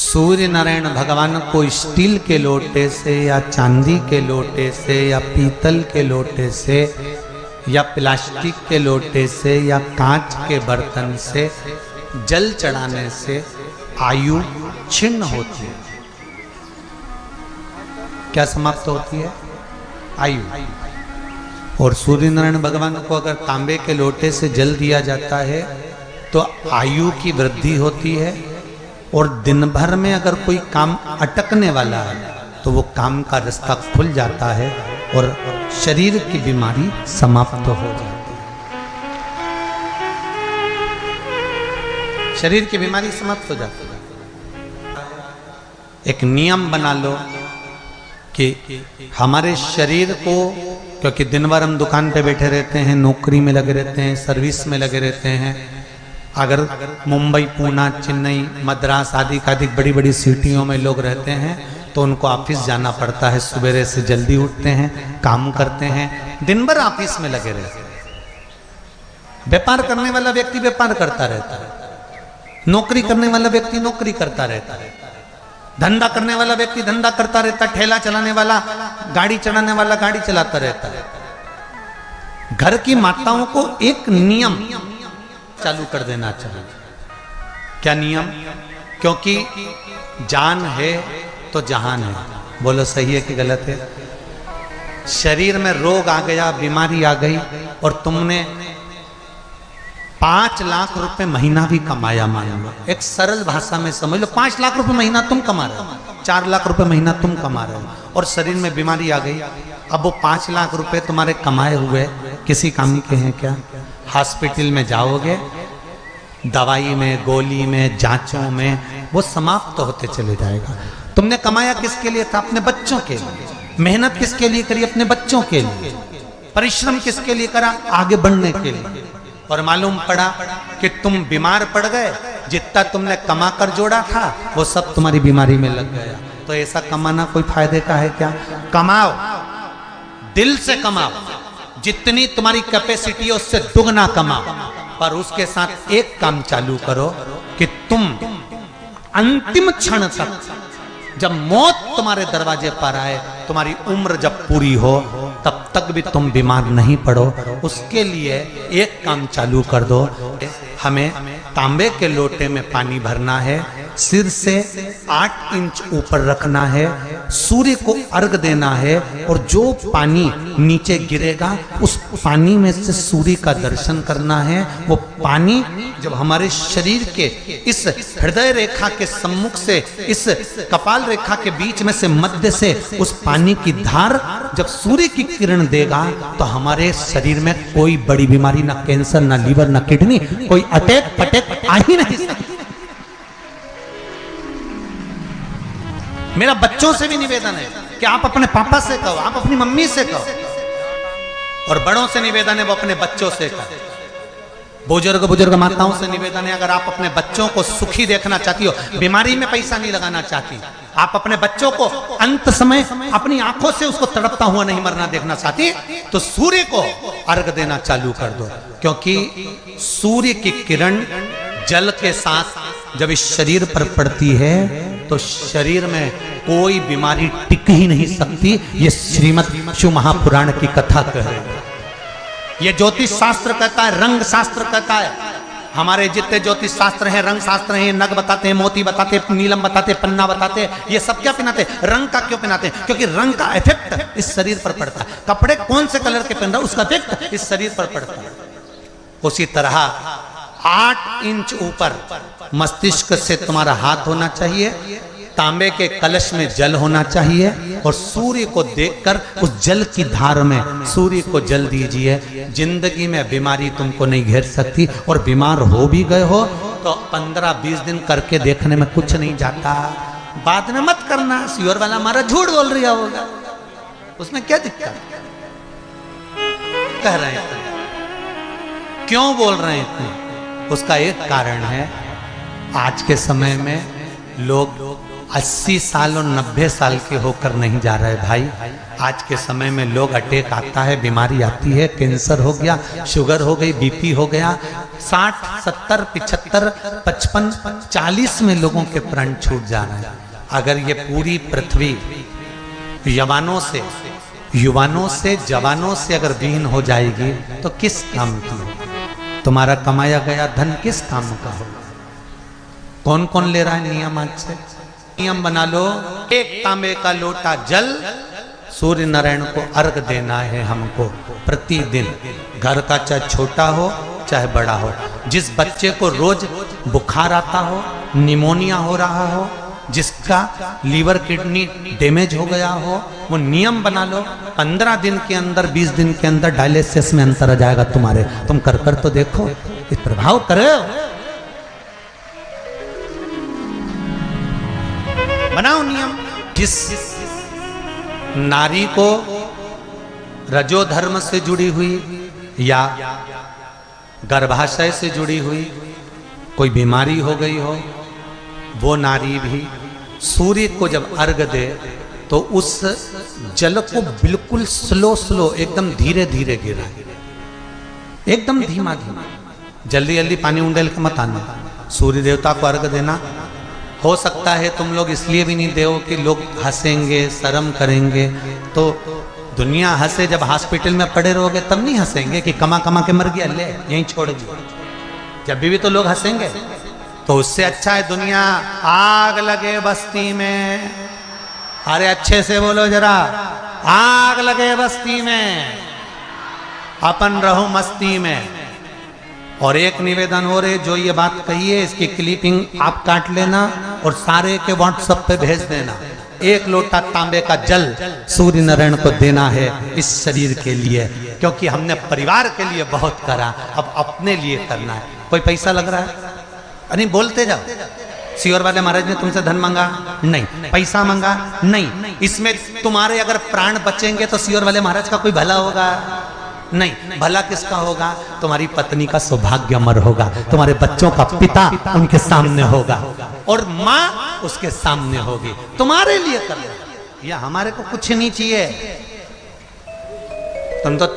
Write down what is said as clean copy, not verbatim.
सूर्य नारायण भगवान को स्टील के लोटे से या चांदी के लोटे से या पीतल के लोटे से या प्लास्टिक के लोटे से या कांच के बर्तन से जल चढ़ाने से आयु छिन्न होती है। क्या समाप्त होती है? आयु। और सूर्य नारायण भगवान को अगर तांबे के लोटे से जल दिया जाता है तो आयु की वृद्धि होती है, और दिन भर में अगर कोई काम अटकने वाला है तो वो काम का रास्ता खुल जाता है और शरीर की बीमारी समाप्त हो जाती है। शरीर की बीमारी समाप्त हो जाती है। एक नियम बना लो कि हमारे शरीर को, क्योंकि दिन भर हम दुकान पे बैठे रहते हैं, नौकरी में लगे रहते हैं, सर्विस में लगे रहते हैं, अगर मुंबई, पूना, चेन्नई, मद्रास आदि अधिक बड़ी बड़ी सिटियों में लोग रहते हैं तो उनको ऑफिस जाना पड़ता है। सवेरे से जल्दी उठते हैं, काम करते हैं, दिन भर ऑफिस में लगे रहते हैं। व्यापार करने वाला व्यक्ति व्यापार करता रहता है, नौकरी करने वाला व्यक्ति नौकरी करता रहता है, धंधा करने वाला व्यक्ति धंधा करता रहता है, ठेला चलाने वाला, गाड़ी चलाने वाला गाड़ी चलाता रहता है। घर की माताओं को एक नियम चालू कर देना चाहिए। क्या नियम? क्योंकि जान है तो जहान है। बोलो सही है कि गलत है? शरीर में रोग आ गया, बीमारी आ गई और तुमने 5 लाख रुपए महीना भी कमाया, मान लो, एक सरल भाषा में समझ लो, 5 लाख रुपए महीना तुम कमा रहे हो, 4 लाख रुपए महीना तुम कमा रहे हो, और शरीर में बीमारी आ गई। अब वो 5 लाख रुपए तुम्हारे कमाए हुए किसी काम के हैं क्या? हॉस्पिटल में जाओगे, दवाई में, गोली में, जांचों में वो समाप्त होते चले जाएगा। तुमने कमाया किसके लिए था? अपने बच्चों के लिए। मेहनत किसके लिए करी? अपने बच्चों के लिए। परिश्रम किसके लिए करा? आगे बढ़ने के लिए। और मालूम पड़ा कि तुम बीमार पड़ गए, जितना तुमने कमा कर जोड़ा था वो सब तुम्हारी बीमारी में लग गया। तो ऐसा कमाना कोई फायदे का है क्या? कमाओ, दिल से कमाओ, जितनी तुम्हारी कैपेसिटी है उससे दुगना कमाओ, पर उसके साथ एक काम चालू करो कि तुम अंतिम क्षण तक, जब मौत तुम्हारे दरवाजे पर आए, तुम्हारी उम्र जब पूरी हो, तब तक भी तुम बीमार नहीं पड़ो। उसके लिए एक काम चालू कर दो। हमें तांबे के लोटे में पानी भरना है, सिर से 8 इंच ऊपर रखना है, सूर्य को अर्घ देना है, और जो पानी नीचे गिरेगा उस पानी में से सूर्य का दर्शन करना है। वो पानी जब हमारे शरीर के इस हृदय रेखा के सम्मुख से, इस कपाल रेखा के बीच में से, मध्य से उस पानी की धार जब सूर्य की किरण देगा तो हमारे शरीर में कोई बड़ी बीमारी, ना कैंसर, ना लीवर, ना किडनी, कोई अटैक पटैक आ ही नहीं सकती। मेरा बच्चों से भी निवेदन है कि आप अपने पापा से कहो, आप अपनी मम्मी से कहो, और बड़ों से निवेदन है वो अपने बच्चों से कहो। बुजुर्ग माताओं से निवेदन है, अगर आप अपने बच्चों को सुखी देखना चाहती हो, बीमारी में पैसा नहीं लगाना चाहती, आप अपने बच्चों को अंत समय अपनी आंखों से उसको तड़पता हुआ नहीं मरना देखना चाहती, तो सूर्य को अर्घ देना चालू कर दो। क्योंकि सूर्य की किरण जल के साथ जब इस शरीर पर पड़ती है तो शरीर में कोई बीमारी टिक ही नहीं सकती। ये श्रीमद् शिव महापुराण की कथा कह रही है। ये ज्योतिष शास्त्र कहता है, रंग शास्त्र कहता है। हमारे जितने ज्योतिष शास्त्र हैं, रंग शास्त्र हैं, नग बताते हैं, मोती बताते हैं, नीलम बताते हैं, पन्ना बताते हैं, ये सब क्या पहनाते हैं? रंग का क्यों पहनाते हैं? क्योंकि रंग का इफेक्ट इस शरीर पर पड़ता है। कपड़े कौन से कलर के पहन रहा है, उसका इफेक्ट इस शरीर पर पड़ता है। उसी तरह 8 इंच ऊपर मस्तिष्क से तुम्हारा हाथ होना चाहिए, तांबे के कलश में जल होना चाहिए, और सूर्य को देखकर उस जल की धार में सूर्य को जल दीजिए। जिंदगी में बीमारी तुमको नहीं घेर सकती, और बीमार हो भी गए हो तो 15-20 दिन करके देखने में कुछ नहीं जाता। बाद में मत करना, श्योर वाला हमारा झूठ बोल रहा होगा, उसमें क्या दिक्कत कह रहे हैं? क्यों बोल रहे हैं इतने? उसका एक कारण है, आज के समय में लोग 80 साल और 90 साल के होकर नहीं जा रहे भाई। आज के समय में लोग अटैक आता है, बीमारी आती है, कैंसर हो गया, शुगर हो गई, बीपी हो गया, 60, 70, 75, 55, 40 में लोगों के प्राण छूट जा रहे हैं। अगर ये पूरी पृथ्वी युवानों से जवानों से अगर विहीन हो जाएगी तो किस काम की हो? तुम्हारा कमाया गया धन किस काम का हो? कौन कौन ले रहा है नियम? आज से नियम बना लो, एक तांबे का लोटा जल सूर्य नारायण को अर्घ देना है हमको प्रतिदिन। घर का चाहे छोटा हो चाहे बड़ा हो, जिस बच्चे को रोज बुखार आता हो, निमोनिया हो रहा हो, जिसका लीवर किडनी डैमेज हो गया हो, वो नियम बना लो, 15 दिन के अंदर 20 दिन के अंदर डायलिसिस में अंतर आ जाएगा तुम्हारे। तुम कर तो देखो, इस प्रभाव करो, बनाओ नियम। जिस नारी को रजो धर्म से जुड़ी हुई या गर्भाशय से जुड़ी हुई कोई बीमारी हो गई हो, वो नारी भी सूर्य को जब अर्घ दे तो उस जल को बिल्कुल स्लो एकदम धीरे धीरे गिराए, एकदम धीमा धीमा, जल्दी जल्दी पानी उंडेल के मत आना। सूर्य देवता को अर्घ देना। हो सकता है तुम लोग इसलिए भी नहीं दो कि लोग हंसेंगे, शर्म करेंगे, तो दुनिया हंसे, जब हॉस्पिटल में पड़े रहोगे तब नहीं हंसेंगे कि कमा कमा के मर गया, ले यहीं छोड़ दिया। जब भी तो लोग हंसेंगे। तो उससे अच्छा है दुनिया आग लगे बस्ती में, अरे अच्छे से बोलो जरा, आग लगे बस्ती में, अपन रहो मस्ती में। और एक निवेदन हो रहे, जो ये बात कही है इसकी क्लिपिंग आप काट लेना और सारे के व्हाट्सएप पे भेज देना। एक लोटा तांबे का जल सूर्य नारायण को देना है इस शरीर के लिए, क्योंकि हमने परिवार के लिए बहुत करा, अब अपने लिए करना है। कोई पैसा लग रहा है? अरे बोलते जाओ। सियोर वाले महाराज ने तुमसे धन मांगा? नहीं। पैसा मांगा? नहीं। इसमें तुम्हारे अगर प्राण बचेंगे तो सियोर वाले महाराज का कोई भला होगा? नहीं। भला किसका होगा? तुम्हारी पत्नी का सौभाग्य अमर होगा, तुम्हारे बच्चों का पिता उनके सामने होगा और माँ उसके सामने होगी। तुम्हारे लिए करना, या हमारे को कुछ नहीं चाहिए। तुम तो